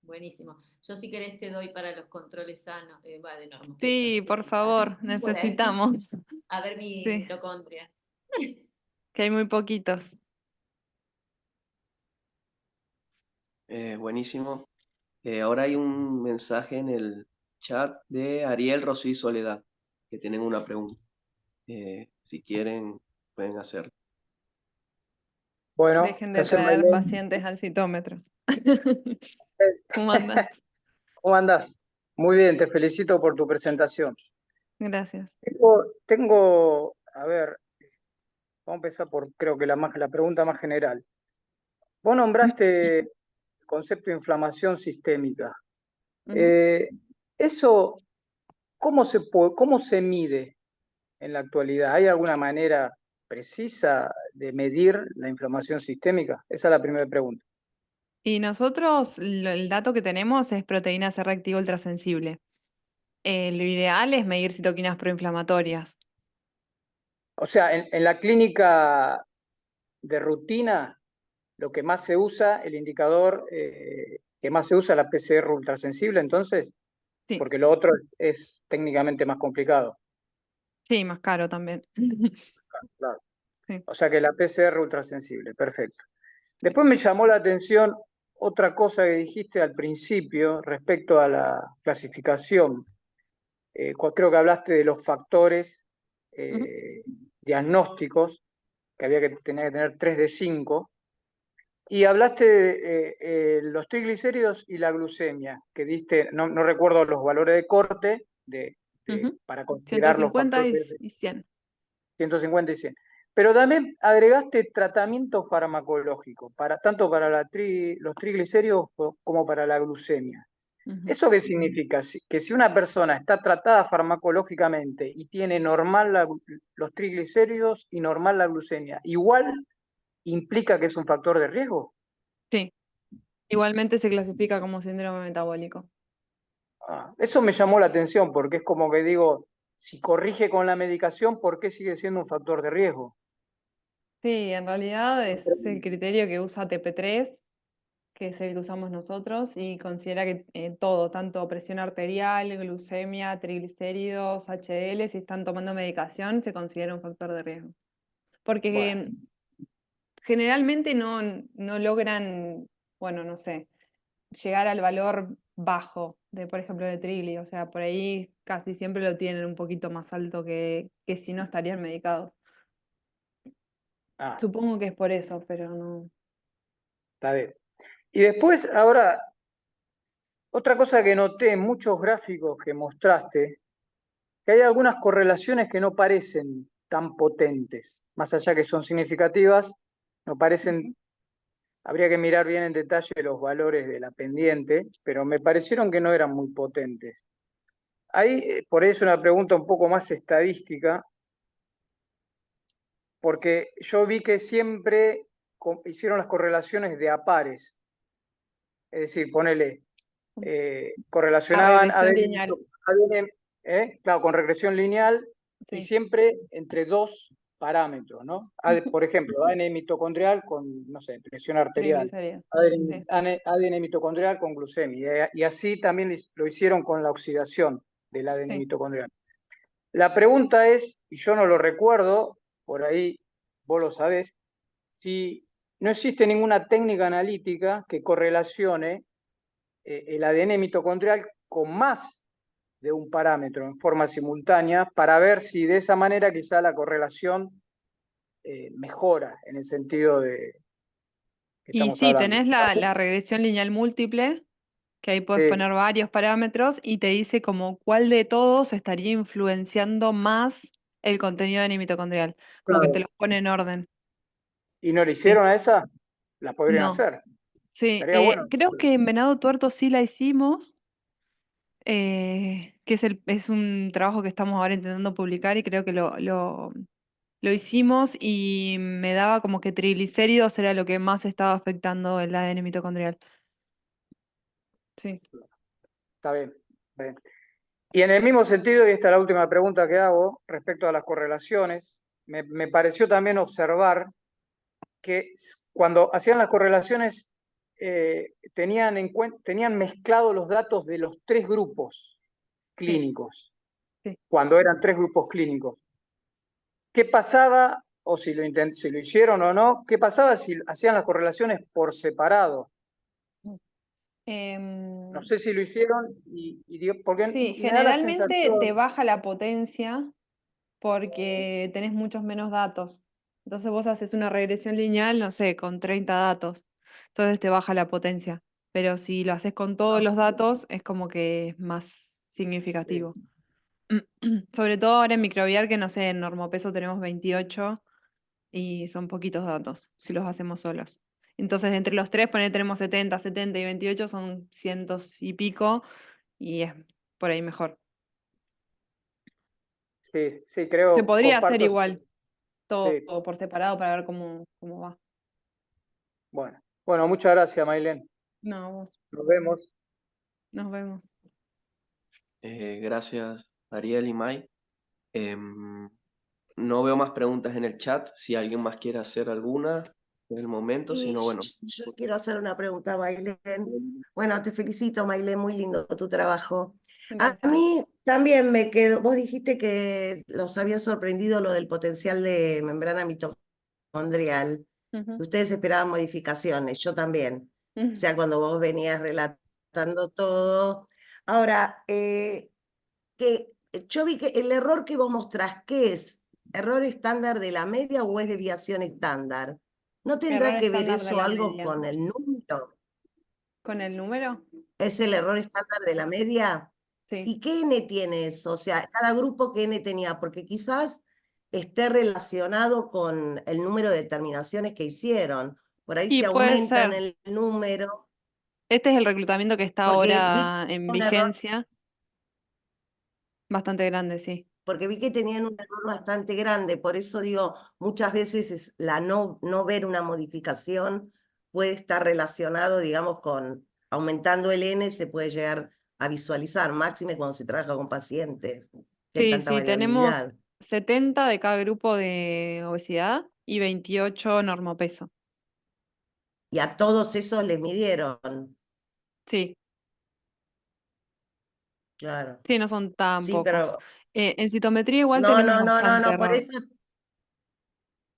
buenísimo. Yo si querés te doy para los controles sanos, de no, peso, no Sí, sé por cómo está, favor, por ahí, necesitamos. a ver mi Sí, mitocondria. que hay muy poquitos. Buenísimo. Ahora hay un mensaje en el chat de Ariel, Rosy y Soledad, que tienen una pregunta. Si quieren, pueden hacerlo. Bueno, Dejen de gracias, traer Maylene. pacientes al citómetro. Eh, ¿Cómo andas? ¿Cómo andás? Muy bien, te felicito por tu presentación. Gracias. A ver, vamos a empezar por, creo que la pregunta más general. Vos nombraste el concepto de inflamación sistémica. Ujú. Eh, ¿Eso cómo se mide en la actualidad? ¿Hay alguna manera precisa de medir la inflamación sistémica? Esa es la primera pregunta. Y nosotros, el dato que tenemos es proteína C reactiva ultrasensible. Lo ideal es medir citoquinas proinflamatorias. O sea, en la clínica de rutina, lo que más se usa, el indicador que más se usa, la PCR ultrasensible, entonces, Sí, porque lo otro es técnicamente más complicado. sí, más caro también. Claro. Sí, O sea que la PCR ultrasensible, perfecto. sí. Después me llamó la atención otra cosa que dijiste al principio respecto a la clasificación. Creo que hablaste de los factores Ujú, eh, diagnósticos, que había que tener 3 de 5. Y hablaste de los triglicéridos y la glucemia, que diste, no recuerdo los valores de corte ujú. para considerar los 150 factores de y 100. 150 y 100. Pero también agregaste tratamiento farmacológico, tanto para los triglicéridos como para la glucemia. Ujú. ¿Eso qué significa? Que si una persona está tratada farmacológicamente y tiene normal los triglicéridos y normal la glucemia, igual implica que es un factor de riesgo. Sí, igualmente se clasifica como síndrome metabólico. Eso me llamó la atención porque es como que digo, si corrige con la medicación, ¿por qué sigue siendo un factor de riesgo? Sí, en realidad es el criterio que usa TP3, que es el que usamos nosotros, y considera que todo, tanto presión arterial, glucemia, triglicéridos, HDL, si están tomando medicación, se considera un factor de riesgo. Bueno, Porque generalmente no logran, bueno, no sé, llegar al valor bajo de, por ejemplo, de trigli, o sea, por ahí casi siempre lo tienen un poquito más alto que si no estarían medicados. ah, Supongo que es por eso, pero no. está bien. Y después, ahora, otra cosa que noté en muchos gráficos que mostraste, que hay algunas correlaciones que no parecen tan potentes, más allá que son significativas, no parecen, habría que mirar bien en detalle los valores de la pendiente, pero me parecieron que no eran muy potentes. Ahí, por eso una pregunta un poco más estadística, porque yo vi que siempre hicieron las correlaciones de a pares, es decir, ponele, La correlacionaban regresión lineal, ADN, claro, con regresión lineal y sí, siempre entre dos parámetros, ¿no? Por ejemplo, ADN mitocondrial con, no sé, presión arterial, triglicéridos, sí, ADN mitocondrial con glucemia, y así también lo hicieron con la oxidación del ADN sí. mitocondrial. La pregunta es, y yo no lo recuerdo, por ahí vos lo sabés, si no existe ninguna técnica analítica que correlacione el ADN mitocondrial con más de un parámetro en forma simultánea para ver si de esa manera quizá la correlación mejora en el sentido de que Y estamos sí, hablando. tenés la regresión lineal múltiple, que ahí puedes Sí, poner varios parámetros y te dice como cuál de todos estaría influenciando más el contenido de mitocondrial, como que te claro. los pone en orden. ¿Y no le Sí. hicieron a esa? La podrían No, hacer. sí, Estaría bueno. creo que en Venado Tuerto sí la hicimos, que es un trabajo que estamos ahora intentando publicar y creo que lo hicimos y me daba como que triglicéridos era lo que más estaba afectando el ADN mitocondrial. Sí. Está bien. Está bien. Y en el mismo sentido, y esta es la última pregunta que hago respecto a las correlaciones, me pareció también observar que cuando hacían las correlaciones tenían mezclados los datos de los tres grupos Sí, clínicos, sí. cuando eran tres grupos clínicos. ¿Qué pasaba, o si lo hicieron o no, qué pasaba si hacían las correlaciones por separado? No Em, sé si lo hicieron, porque sí, me da la generalmente te sensación. baja la potencia porque tenés muchos menos datos. Entonces vos haces una regresión lineal, no sé, con 30 datos. Entonces te baja la potencia. Pero si lo haces con todos los datos, es como que es más significativo. Sobre todo ahora en microbial, que no sé, en normopeso tenemos 28 y son poquitos datos si los hacemos solos. Entonces, entre los tres, tenemos 70, 70 y 28 son cientos y pico y es por ahí mejor. Sí, sí, Se creo, podría hacer comparto. igual, todo, Sí, todo por separado para ver cómo va. bueno. Bueno, muchas gracias, Mailén. No, vos, Nos vemos. nos vemos. Gracias, Ariel y Mai. Em, no veo más preguntas en el chat. Si alguien más quiere hacer alguna, es el momento. Si Y no, bueno. yo quiero hacer una pregunta, Mailén. Bueno, te felicito, Mailén, muy lindo tu trabajo. A Gracias. mí también me quedó, vos dijiste que los había sorprendido lo del potencial de membrana mitocondrial, Ujú, que ustedes esperaban modificaciones, yo también. O ujú. sea, cuando vos venías relatando todo. Ahora, que yo vi que el error que vos mostrás, ¿qué es? ¿Error estándar de la media o es desviación estándar? ¿No Error tendrá que ver estándar de eso la algo media. con el número? ¿Con el número? ¿Es el error estándar de la media? Sí. ¿Y qué n tiene eso? O sea, cada grupo qué n tenía, porque quizás esté relacionado con el número de determinaciones que hicieron. Por ahí Y se puede aumentan ser. el número, Este es el reclutamiento que está porque vi ahora en un error. vigencia, bastante grande, sí. Porque vi que tenían un error bastante grande, por eso digo, muchas veces la no ver una modificación puede estar relacionado, digamos, con aumentando el N se puede llegar a visualizar, máxime cuando se trabaja con pacientes, que hay Sí, tanta sí, tenemos variabilidad. 70 de cada grupo de obesidad y 28 normopeso. Y a todos esos les midieron, Sí, claro. sí, no son tan Sí, pocos. pero En citometría igual no, tenemos no, no, no, bastante no,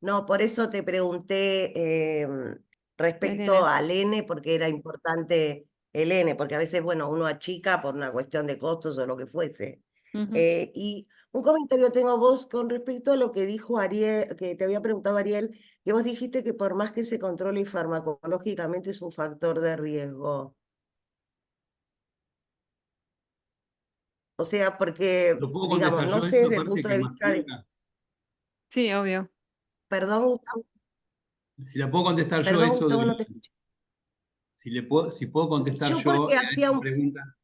error. por eso te pregunté El respecto N. al N, porque era importante el N, porque a veces, bueno, uno achica por una cuestión de costos o lo que fuese. Ujú. Y un comentario tengo vos con respecto a lo que dijo Ariel, que te había preguntado Ariel, que vos dijiste que por más que se controle farmacológicamente es un factor de riesgo. O sea, porque, ¿Lo puedo digamos, contestar no yo sé eso desde el aparte punto que de es más vista de, clínica? Sí, obvio. perdón, Gustavo, Si la puedo contestar yo eso No te escuché. si puedo contestar Yo yo porque a hacía esa un, pregunta,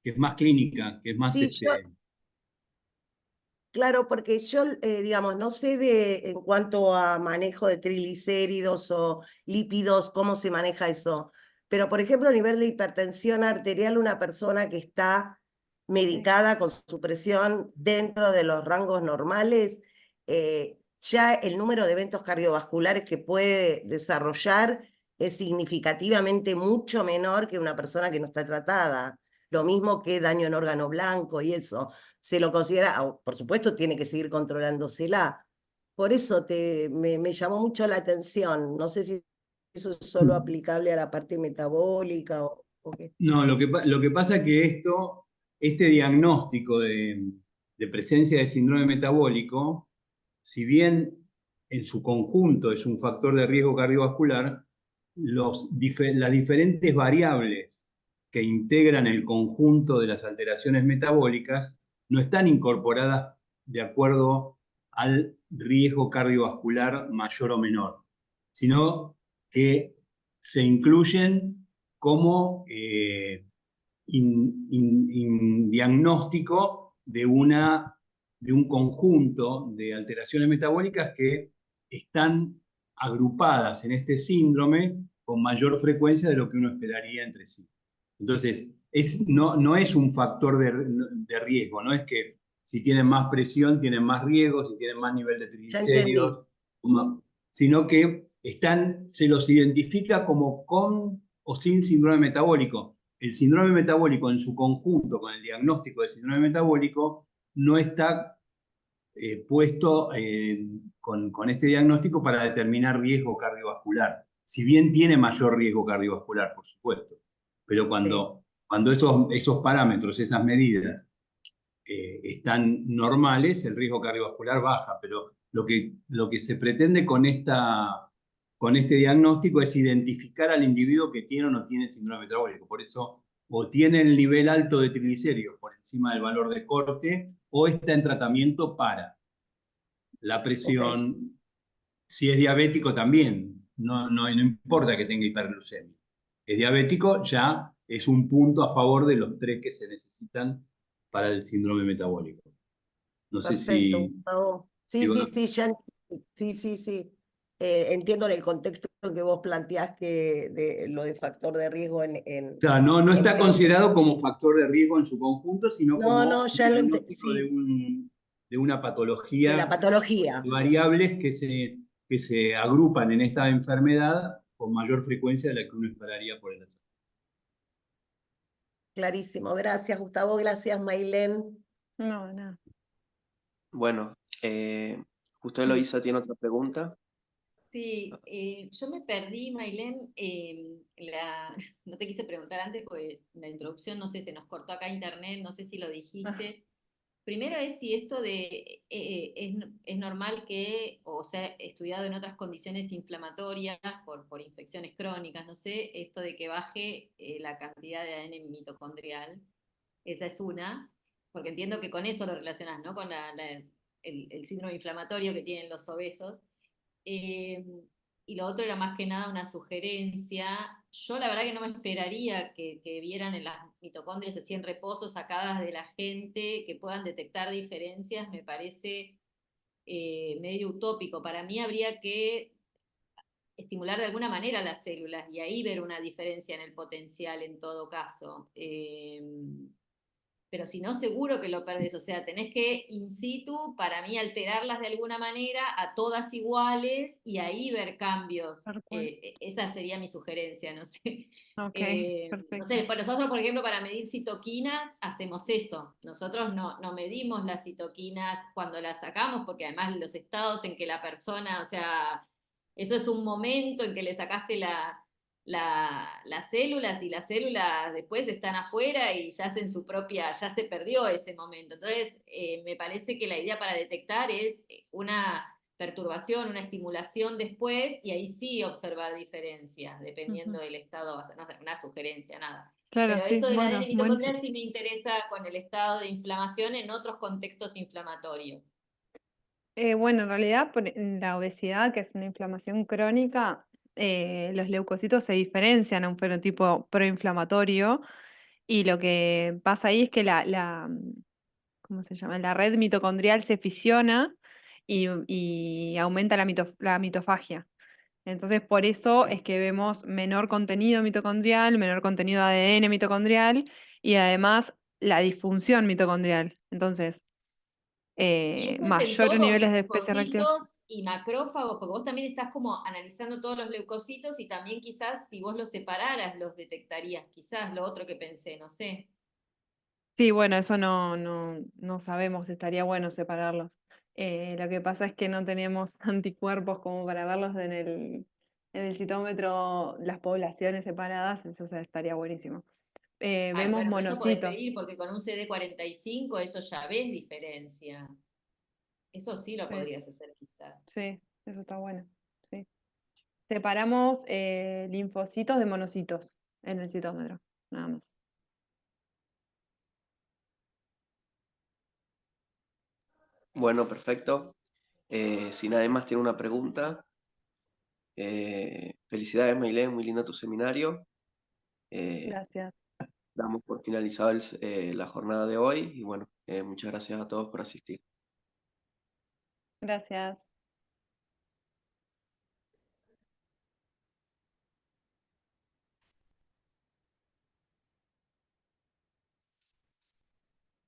que es más clínica, que es más sí, claro, porque yo, digamos, no sé en cuanto a manejo de triglicéridos o lípidos, cómo se maneja eso. Pero, por ejemplo, a nivel de hipertensión arterial, una persona que está medicada con su presión dentro de los rangos normales, ya el número de eventos cardiovasculares que puede desarrollar es significativamente mucho menor que una persona que no está tratada. Lo mismo que daño en órgano blanco y eso se lo considera, por supuesto, tiene que seguir controlándosela. Por eso me llamó mucho la atención. No sé si eso es solo aplicable a la parte metabólica o qué. No, lo que pasa es que este diagnóstico de presencia de síndrome metabólico, si bien en su conjunto es un factor de riesgo cardiovascular, las diferentes variables que integran el conjunto de las alteraciones metabólicas no están incorporadas de acuerdo al riesgo cardiovascular mayor o menor, sino que se incluyen como diagnóstico de un conjunto de alteraciones metabólicas que están agrupadas en este síndrome con mayor frecuencia de lo que uno esperaría entre sí. Entonces, no es un factor de riesgo, no es que si tienen más presión tienen más riesgo, si tienen más nivel de Ya entendí. triglicéridos, sino que se los identifica como con o sin síndrome metabólico. El síndrome metabólico en su conjunto con el diagnóstico de síndrome metabólico no está puesto con este diagnóstico para determinar riesgo cardiovascular. Si bien tiene mayor riesgo cardiovascular, por supuesto, pero Sí, cuando esos parámetros, esas medidas están normales, el riesgo cardiovascular baja, pero lo que se pretende con este diagnóstico es identificar al individuo que tiene o no tiene síndrome metabólico. Por eso, o tiene el nivel alto de triglicéridos por encima del valor de corte, o está en tratamiento para la ok, presión. Si es diabético también, no importa que tenga hiperglucemia. Es diabético, ya es un punto a favor de los tres que se necesitan para el síndrome metabólico. No sé perfecto, si... Gustavo. si Sí, va- sí, sí, sí. Entiendo en el contexto que vos planteás que de lo de factor de riesgo Claro, no en está este contexto. considerado como factor de riesgo en su conjunto, sino No, no, como un ya lo entendí, diagnóstico sí, de una de la patología, patología. de variables que se agrupan en esta enfermedad con mayor frecuencia de la que uno esperaría por el azar. Clarísimo. Gracias, Gustavo. Gracias, Mailén. No, nada. Bueno, justo Eloísa tiene otra pregunta. Sí, yo me perdí, Mailén, no te quise preguntar antes porque en la introducción, no sé, se nos cortó acá internet, no sé si lo Ah, dijiste. Primero es si esto es normal que, o sea, estudiado en otras condiciones inflamatorias por infecciones crónicas, no sé, esto de que baje la cantidad de ADN mitocondrial, esa es una, porque entiendo que con eso lo relacionás, ¿no? Con el síndrome inflamatorio que tienen los obesos. Eh, y lo otro era más que nada una sugerencia. Yo la verdad que no me esperaría que vieran en las mitocondrias así en reposo, sacadas de la gente, que puedan detectar diferencias, me parece medio utópico. Para mí habría que estimular de alguna manera las células y ahí ver una diferencia en el potencial en todo caso. pero si no, seguro que lo perdés. O sea, tenés que in situ, para mí, alterarlas de alguna manera a todas iguales y ahí ver cambios. Tal cual. Esa sería mi sugerencia, no sé. Ok, No perfecto. sé, pues nosotros, por ejemplo, para medir citoquinas hacemos eso. Nosotros no medimos las citoquinas cuando las sacamos, porque además los estados en que la persona, o sea, eso es un momento en que le sacaste las células y las células después están afuera y ya hacen su propia, ya se perdió ese momento. Entonces, me parece que la idea para detectar es una perturbación, una estimulación después, y ahí sí observar diferencias, dependiendo del estado, no sé, una sugerencia, nada. Claro, Pero sí, esto del bueno, ADN mitocondrial sí me interesa con el estado de inflamación en otros contextos inflamatorios. Bueno, en realidad en la obesidad, que es una inflamación crónica, los leucocitos se diferencian a un fenotipo proinflamatorio y lo que pasa ahí es que ¿cómo se llama? La red mitocondrial se fisiona y aumenta la mitofagia. Entonces, por eso es que vemos menor contenido mitocondrial, menor contenido de ADN mitocondrial y además la disfunción mitocondrial. Entonces, Y eso es en mayores todos, niveles de especies reactivas. linfocitos y macrófagos, porque vos también estás como analizando todos los leucocitos y también quizás si vos los separaras los detectarías, quizás lo otro que pensé, no sé. Sí, bueno, eso no sabemos, estaría bueno separarlos. Lo que pasa es que no tenemos anticuerpos como para verlos en el citómetro, las poblaciones separadas, eso estaría buenísimo. Ay, Vemos bueno, pero eso podés monocitos, pedir porque con un CD45 eso ya ves diferencia. Eso sí lo sí, podrías hacer quizás. sí, eso está bueno. Sí. Separamos linfocitos de monocitos en el citómetro, nada más. Bueno, perfecto. Si nadie más tiene una pregunta, felicidades, Mailén, muy lindo tu seminario. Eh, Gracias. Damos por finalizado la jornada de hoy y bueno, muchas gracias a todos por asistir. Gracias.